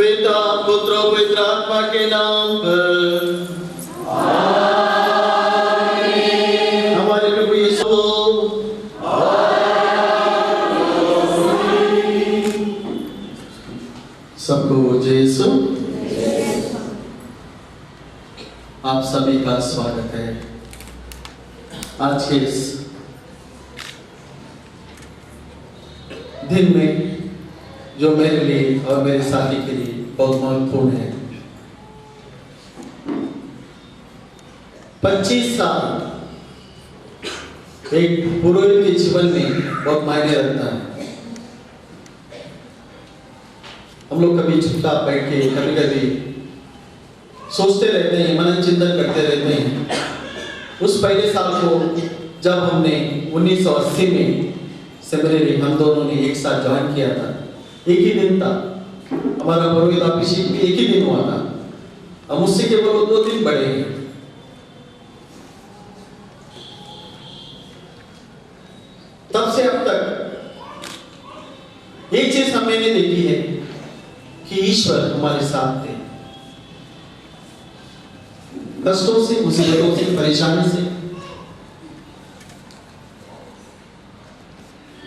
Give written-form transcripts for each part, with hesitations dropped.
पिता पुत्र और पवित्र आत्मा के नाम पर आमीन। हमारे प्रभु यीशु सबको जय यीशु। आप सभी का स्वागत है आज के इस दिन में जो मेरे लिए और मेरे साथी के लिए बहुत महत्वपूर्ण है। 25 साल एक पुरोहित के जीवन में बहुत मायने रखता है। हम लोग कभी चुपचाप बैठ के कभी कभी सोचते रहते हैं, मनन चिंतन करते रहते हैं। उस पहले साल को जब हमने 1980 में सेमिनरी हम दोनों ने एक साथ ज्वाइन किया था, एक ही दिन था हमारा पुरोहित अभिषेक भी एक ही दिन हुआ था। हम मुझसे केवल 2 दिन बड़े हैं। तब से अब तक एक चीज हमने देखी है कि ईश्वर हमारे साथ थे। कष्टों से, मुसीबतों से, परेशानी से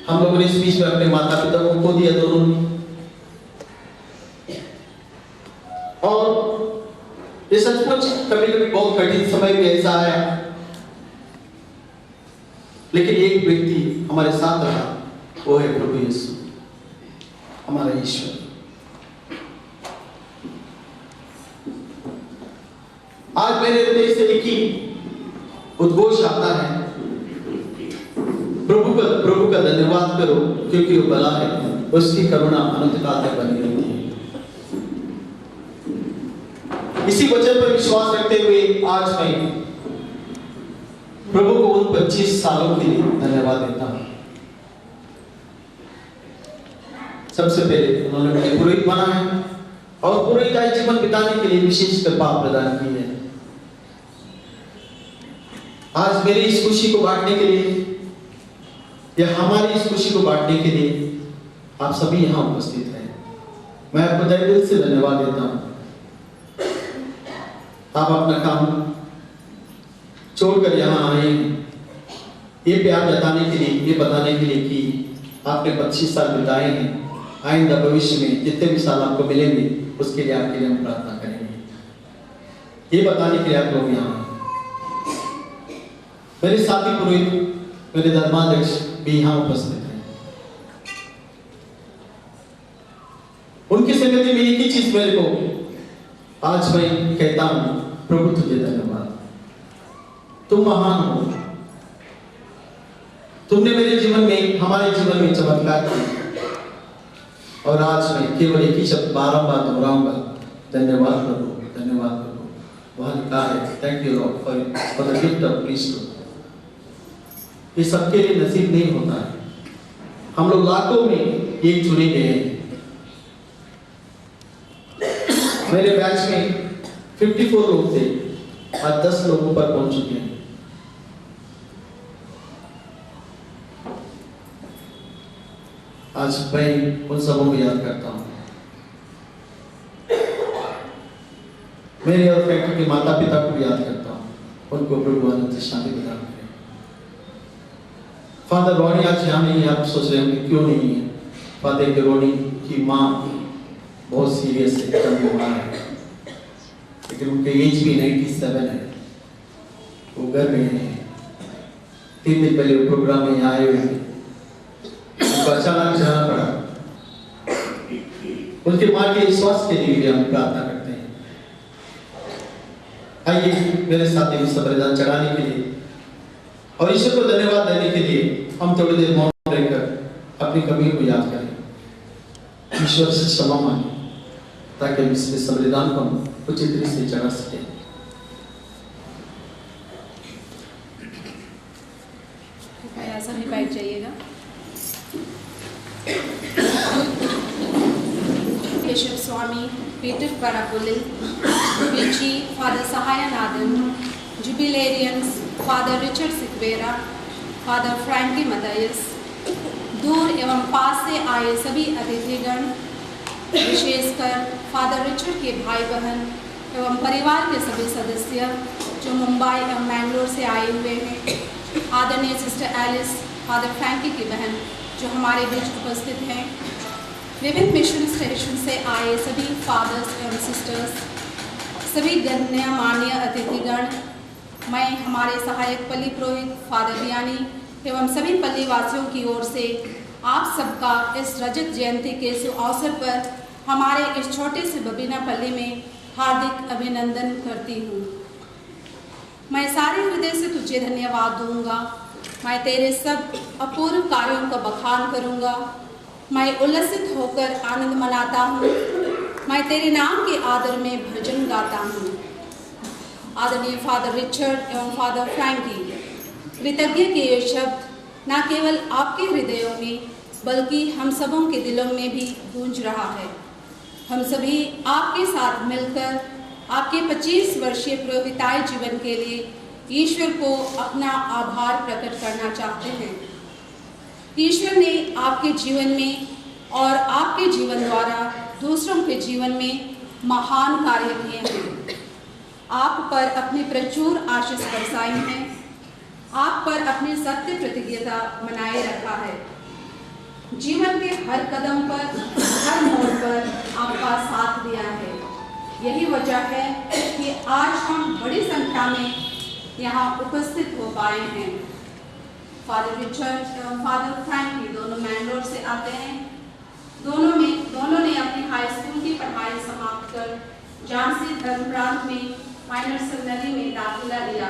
हम लोगों ने इस बीच में अपने माता पिता को खो दिया दोनों ने। और ये सचमुच कभी कभी बहुत कठिन समय भी ऐसा आया, लेकिन एक व्यक्ति हमारे साथ रहा, वो है प्रभु यीशु, हमारा ईश्वर। आज मेरे हृदय से एक ही उद्घोष आता है, प्रभु का धन्यवाद करो क्योंकि वो भला है, उसकी करुणा अनंत काल तक बनी रहती है। इसी वचन पर विश्वास रखते हुए आज मैं प्रभु को उन 25 सालों के लिए धन्यवाद देता हूं। सबसे पहले उन्होंने मुझे पुरोहित बना है और पुरोहिताई जीवन बिताने के लिए विशेष कृपा प्रदान की है। आज मेरी इस खुशी को बांटने के लिए या हमारी इस खुशी को बांटने के लिए आप सभी यहाँ उपस्थित हैं। मैं आपको तहे दिल से धन्यवाद देता हूँ। आप अपना काम छोड़कर यहाँ आए हैं, ये प्यार जताने के लिए, ये बताने के लिए कि आपने 25 साल बिताए हैं। आइंदा भविष्य में जितने भी साल आपको मिलेंगे उसके लिए आपके लिए हम प्रार्थना करेंगे। ये बताने के लिए आप लोग यहाँ हैं। मेरे साथी पुरोहित, मेरे धर्माध्यक्ष भी यहाँ उपस्थित हैं। उनकी संगति में एक ही चीज मेरे को आज मैं कहता हूं, प्रभु तुझे धन्यवाद, तुम महान हो। तुमने मेरे जीवन में, हमारे जीवन में चमत्कार किया और आज मैं केवल एक ही शब्द बारंबार दोहराऊंगा, धन्यवाद प्रभु, धन्यवाद प्रभु। वहां लिखा है, thank you Lord for the gift of priesthood. ये सबके लिए नसीब नहीं होता है। हम लोग लाखों में एक चुने गए हैं। मेरे बैच में 54 लोग थे, आज 10 लोगों पर पहुंच चुके हैं। आज मैं उन सबों को याद करता हूं। मेरे और फ्रेंड के माता पिता को भी याद करता हूं। उनको प्रभु अनंत शांति प्रदान करें। फादर रोनी आज यहाँ नहीं है। आप सोच रहे होंगे क्यों नहीं है। फादर के रोनी की माँ बहुत सीरियस है, कम बीमार है, लेकिन उनके एज भी 97 है। वो घर में है। 3 दिन पहले वो प्रोग्राम में यहाँ आए हुए थे, उनको अचानक जाना पड़ा। उनके माँ के स्वास्थ्य के लिए भी हम प्रार्थना करते हैं। आइए मेरे साथी में बलिदान चढ़ाने के लिए और ईश्वर को धन्यवाद देने के लिए हम थोड़ी देर मौन रहकर अपनी कमी को याद करें, ईश्वर से क्षमा मांगे, ताकि हम इसमें बलिदान को उचित रीति से चढ़ा सकें। ऐसा नहीं बैठ जाइएगा। Bishop Swami Peter Parakulil, Vichy, Father Sahayanathan, Jubilarians, Father Richard Sikvera, Father Frankie Matthias, दूर एवं पास से आए सभी अतिथिगण, विशेषकर फादर रिचर्ड के भाई बहन एवं परिवार के सभी सदस्य जो मुंबई एवं मैंगलोर से आए हुए हैं, आदरणीय सिस्टर एलिस, फादर फ्रैंकी की बहन जो हमारे बीच उपस्थित हैं, विभिन्न मिशन स्टेशन से आए सभी फादर्स एवं सिस्टर्स, सभी गण्यमान्य अतिथिगण, मैं हमारे सहायक पल्ली पुरोहित फादर बियानी एवं सभी पल्ली वासियों की ओर से आप सबका इस रजत जयंती के शुभ अवसर पर हमारे इस छोटे से बबीना पल्ली में हार्दिक अभिनंदन करती हूँ। मैं सारे हृदय से तुझे धन्यवाद दूंगा। मैं तेरे सब अपूर्व कार्यों का बखान करूंगा। मैं उल्लसित होकर आनंद मनाता हूँ। मैं तेरे नाम के आदर में भजन गाता हूँ। आदरणीय फादर रिचर्ड एवं फादर फ्रैंकी, कृतज्ञ के ये शब्द न केवल आपके हृदयों में बल्कि हम सबों के दिलों में भी गूंज रहा है। हम सभी आपके साथ मिलकर आपके 25 वर्षीय पुरोहिताई जीवन के लिए ईश्वर को अपना आभार प्रकट करना चाहते हैं। ईश्वर ने आपके जीवन में और आपके जीवन द्वारा दूसरों के जीवन में महान कार्य किए हैं। आप पर अपनी प्रचुर आशीष बरसाई है। आप पर अपनी सत्य प्रतिज्ञता बनाए रखा है। जीवन के हर कदम पर, हर मोड़ पर आपका साथ दिया है। यही वजह है कि आज हम बड़ी संख्या में यहाँ उपस्थित हो पाए हैं। फादर रिचर्ड एवं फादर फ्रैंकी दोनों मैंगलोर से आते हैं। दोनों ने अपनी हाई स्कूल की पढ़ाई समाप्त कर झांसी धर्म प्रांत में माइनर सेमिनरी में दाखिला लिया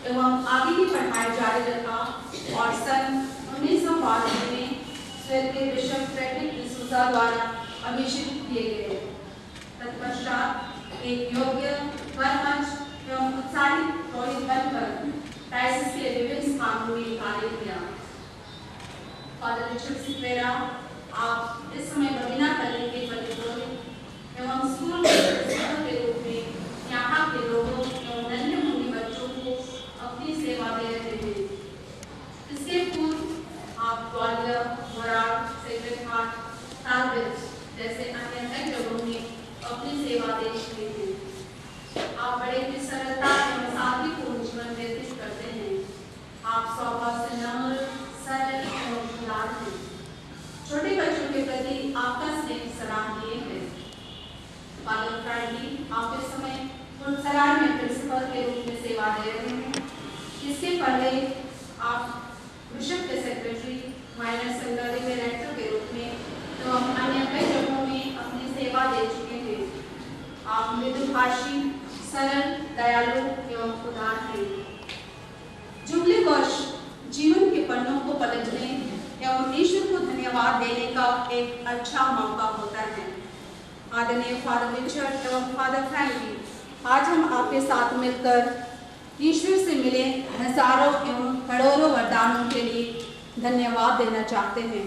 एवं आगे की पढ़ाई जारी रखा और सन 1992 में स्वर्गीय बिशप फ्रेडरिक डिसूजा द्वारा अभिषिक्त किए गए। तत्पश्चात एक योग्य, कर्मठ एवं उत्साहित पुरोहित बनकर डायसिस के विभिन्न स्थानों में कार्य किया। फादर रिचर्ड सिक्वेरा, आप इस समय बबीना पल्ली के पल्ली पुरोहित एवं स्कूल के रूप में यहाँ के लोगों एवं नन्हे मुन्ने बच्चों को अपनी सेवा दे रहे हैं। इसके पूर्व आप ग्वालियर, मोरार, सेक्रेड हार्ट, तालबेज जैसे अन्य कई जगहों में अपनी सेवा दे चुके हैं। आप बड़े ही सरलता एवं सादगीपूर्ण जीवन व्यतीत करते हैं। आप स्वभाव से नम्र, सरल एवं उदार हैं। छोटे बच्चों के प्रति आपका स्नेह सराहनीय है। फादर फ्रैंकी, आप इस समय पुरस्कार में प्रिंसिपल के रूप में सेवा दे रहे हैं। इसके पहले आप बिशप के सेक्रेटरी, माइनर सेमिनरी में रेक्टर के रूप में एवं अन्य कई जगहों में अपनी सेवा दे चुके हैं। आप मृदुभाषी, सरल, दयालु एवं उदार हैं। जुबली वर्ष जीवन के पन्नों को पलटने एवं ईश्वर को धन्यवाद देने का एक अच्छा मौका होता है। आदरणीय फादर रिचर्ड एवं फादर फ्रैंकी, आज हम आपके साथ मिलकर ईश्वर से मिले हजारों एवं करोड़ों वरदानों के लिए धन्यवाद देना चाहते हैं।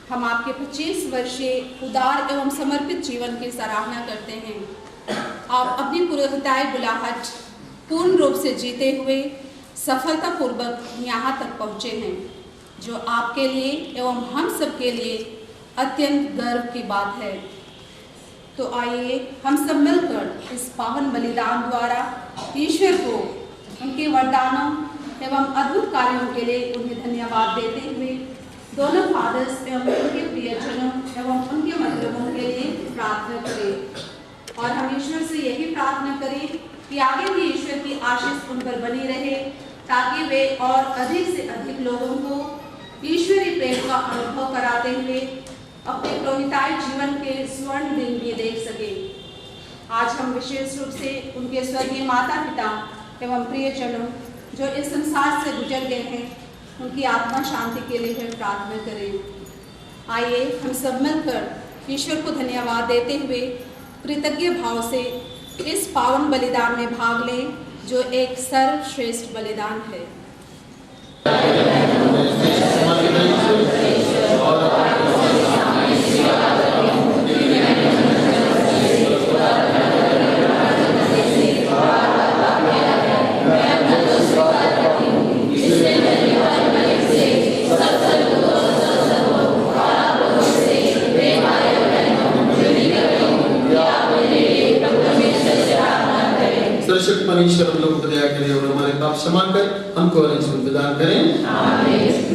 हम आपके 25 वर्षीय उदार एवं समर्पित जीवन की सराहना करते हैं। आप अपनी पुरोहिताई बुलाहट पूर्ण रूप से जीते हुए सफलतापूर्वक यहाँ तक पहुँचे हैं, जो आपके लिए एवं हम सब के लिए अत्यंत गर्व की बात है। तो आइए हम सब मिलकर इस पावन बलिदान द्वारा ईश्वर को उनके वरदानों एवं अद्भुत कार्यों के लिए उन्हें धन्यवाद देते हुए दोनों फादर्स एवं उनके प्रियजनों एवं उनके मतलबों के लिए प्रार्थना करें। और हम ईश्वर से यही प्रार्थना करें कि आगे भी ईश्वर की आशीष उन पर बनी रहे, ताकि वे और अधिक से अधिक लोगों को ईश्वरीय प्रेम का अनुभव कराते हुए अपने पुरोहिताई जीवन के स्वर्ण दिन भी देख सके। आज हम विशेष रूप से उनके स्वर्गीय माता पिता एवं प्रियजनों जो इस संसार से गुजर गए हैं, उनकी आत्मा शांति के लिए फिर प्रार्थना करें। आइए हम सब मिलकर ईश्वर को धन्यवाद देते हुए कृतज्ञ भाव से इस पावन बलिदान में भाग लें, जो एक सर्वश्रेष्ठ बलिदान है। सर्वशक्ति परमेश्वर हम लोग को दया करें और हमारे पाप क्षमा कर हमको अनंत प्रदान करें। आमीन।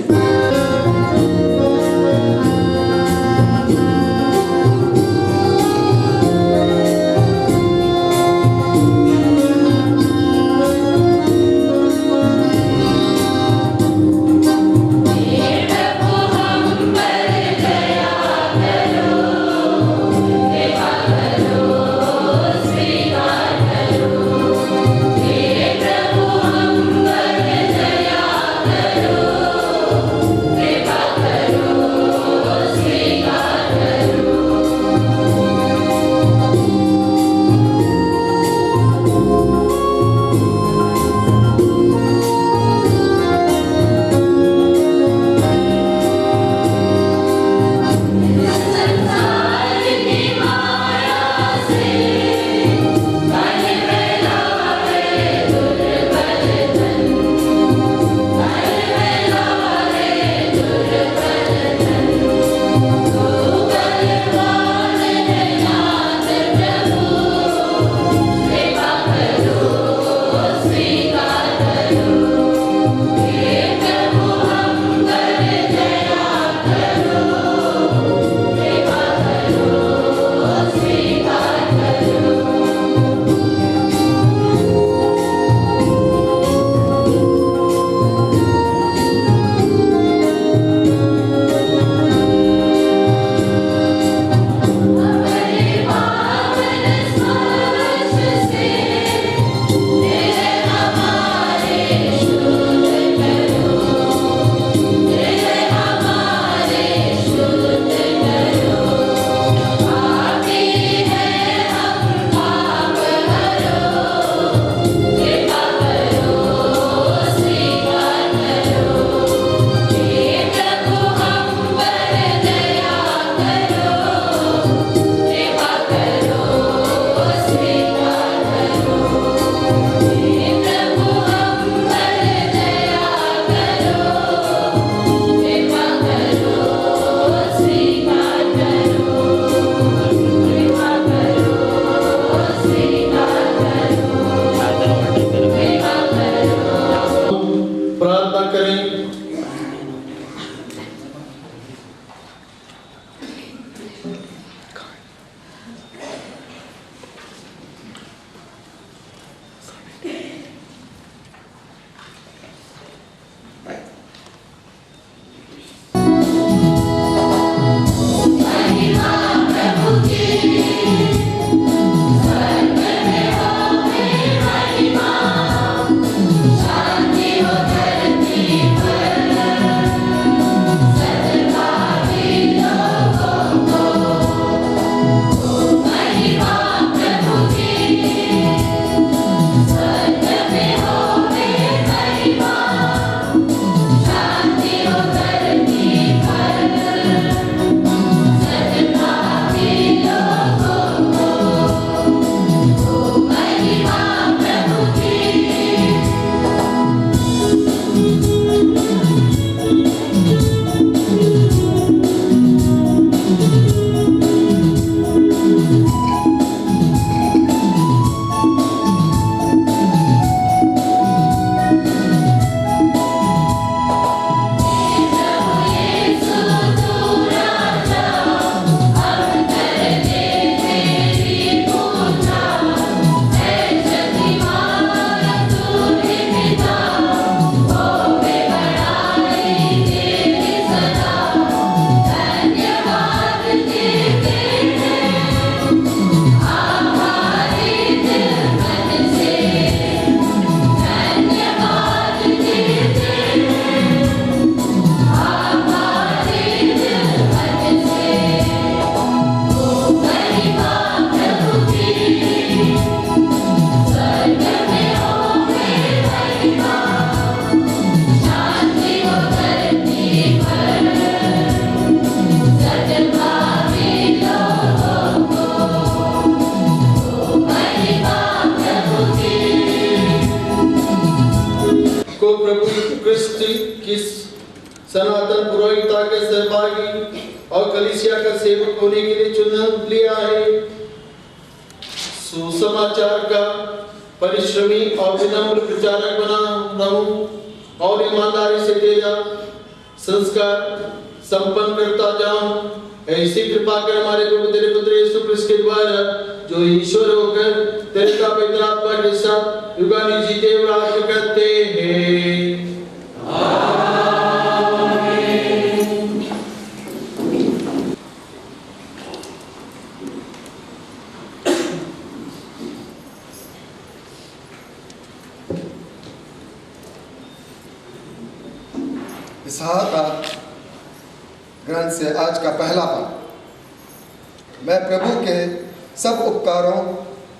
सनातन पुरोहिता के सहभागी और कलीसिया का सेवक होने के लिए चुन लिया है। सुसमाचार का परिश्रमी और विनम्र प्रचारक बना रहूं और ईमानदारी से तेरा संस्कार संपन्न करता जाऊं। ऐसी कृपा कर हमारे प्रभु तेरे पुत्र यीशु क्रिस्त के द्वारा, जो ईश्वर होकर तेरे का पवित्र आत्मा के साथ युगानी जीते और राज्य करते हैं। इसहाक का ग्रंथ से आज का पहला पाठ। मैं प्रभु के सब उपकारों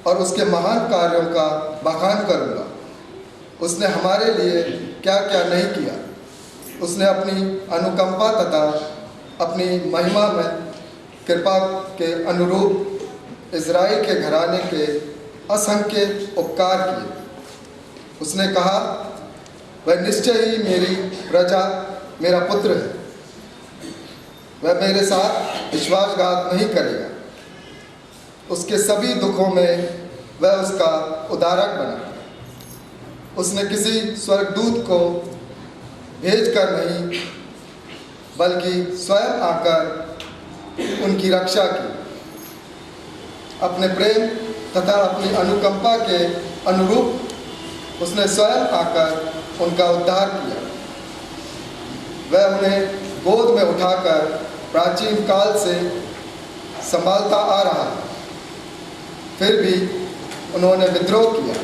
और उसके महान कार्यों का बखान करूंगा। उसने हमारे लिए क्या क्या नहीं किया। उसने अपनी अनुकंपा तथा अपनी महिमा में कृपा के अनुरूप इज़राइल के घराने के असंख्य उपकार किए। उसने कहा, वह निश्चय ही मेरी प्रजा मेरा पुत्र है। वह मेरे साथ विश्वासघात नहीं करेगा। उसके सभी दुखों में वह उसका उद्धारक बना। उसने किसी स्वर्गदूत को भेजकर नहीं, बल्कि स्वयं आकर उनकी रक्षा की। अपने प्रेम तथा अपनी अनुकंपा के अनुरूप उसने स्वयं आकर उनका उद्धार किया। वह उन्हें गोद में उठाकर प्राचीन काल से संभालता आ रहा है। फिर भी उन्होंने विद्रोह किया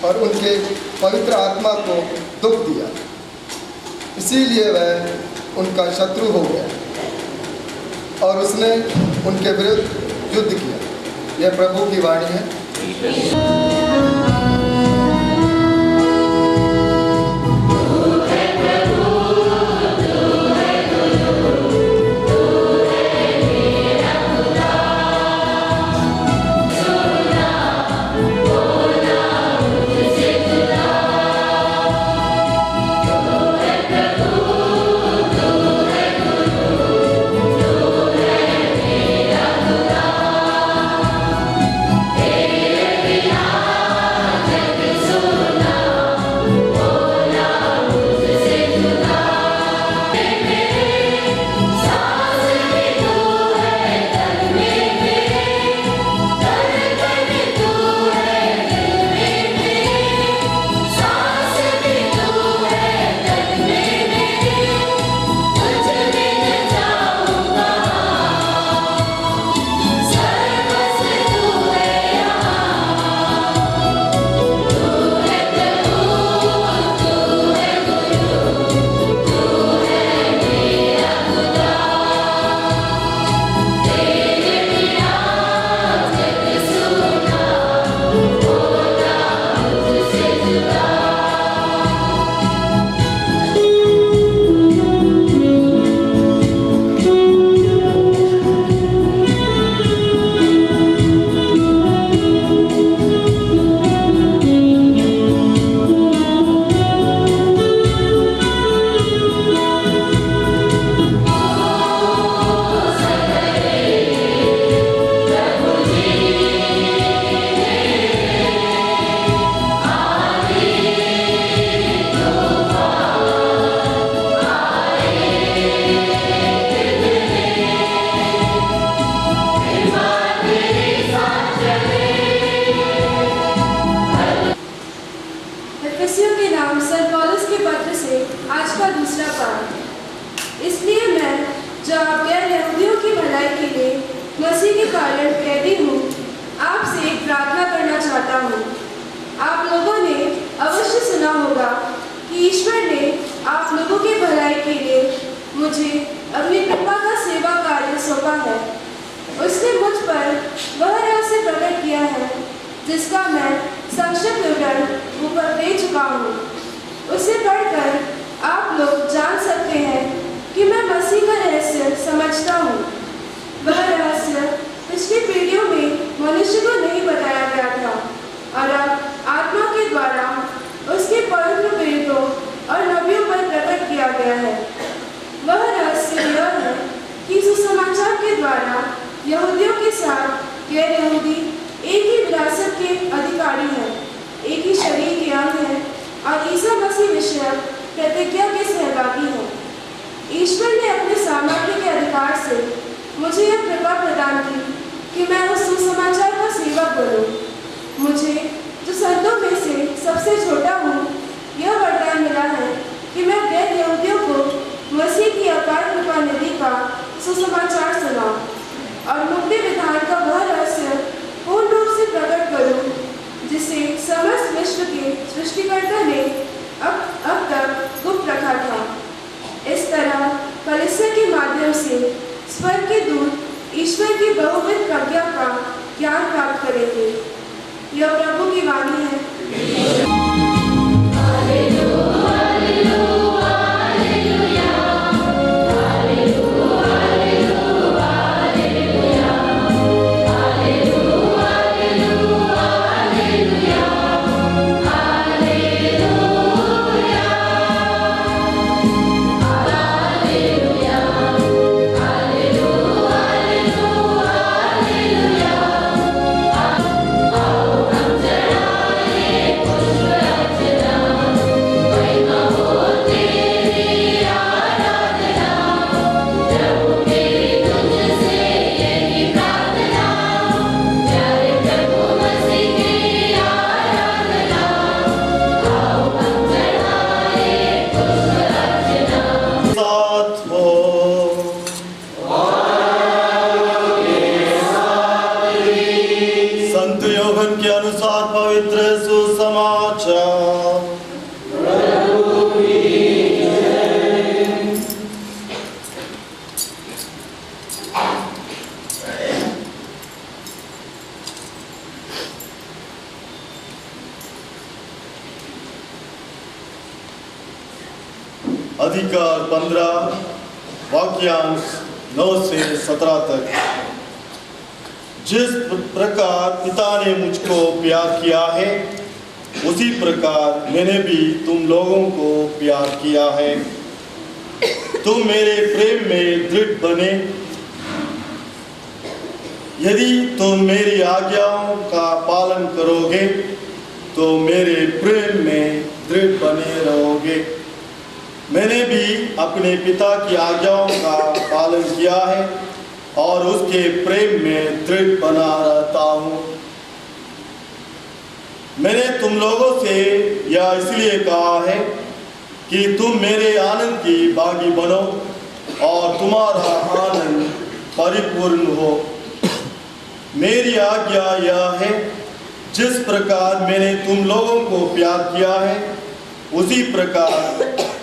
और उनके पवित्र आत्मा को दुख दिया। इसीलिए वह उनका शत्रु हो गया और उसने उनके विरुद्ध युद्ध किया। यह प्रभु की वाणी है। यहूदियों के साथ गैर यहूदी एक ही विरासत के अधिकारी हैं। एक ही शरीर के अंग हैं और ईसा मसीह विषय प्रतिज्ञा के सहभागी हैं। ईश्वर ने अपने सामर्थ्य के अधिकार से मुझे यह कृपा प्रदान की कि मैं उस सुसमाचार का सेवक बनूं। मुझे जो संतों में से सबसे छोटा हूँ, यह वरदान मिला है कि मैं गैर यहूदियों को मसीह की अपार कृपा निधि का सुसमाचार सुनाऊं और मुक्ति विधान का वह रहस्य पूर्ण रूप से प्रकट करूं, जिसे समस्त विश्व के सृष्टिकर्ता ने अब तक गुप्त रखा था। इस तरह कलीसिया के माध्यम से स्वर्ग के दूत ईश्वर की बहुविध प्रज्ञा का ज्ञान प्राप्त करेंगे। यह प्रभु की वाणी है। अधिकार 15 वाक्यांश 9 से 17 तक। जिस प्रकार पिता ने मुझको प्यार किया है, उसी प्रकार मैंने भी तुम लोगों को प्यार किया है। तुम मेरे प्रेम में दृढ़ बने। यदि तुम मेरी आज्ञाओं का पालन करोगे तो मेरे प्रेम में दृढ़ बने रहोगे। मैंने भी अपने पिता की आज्ञाओं का पालन किया है और उसके प्रेम में दृढ़ बना रहता हूँ। मैंने तुम लोगों से यह इसलिए कहा है कि तुम मेरे आनंद की भागी बनो और तुम्हारा आनंद परिपूर्ण हो। मेरी आज्ञा यह है, जिस प्रकार मैंने तुम लोगों को प्यार किया है, उसी प्रकार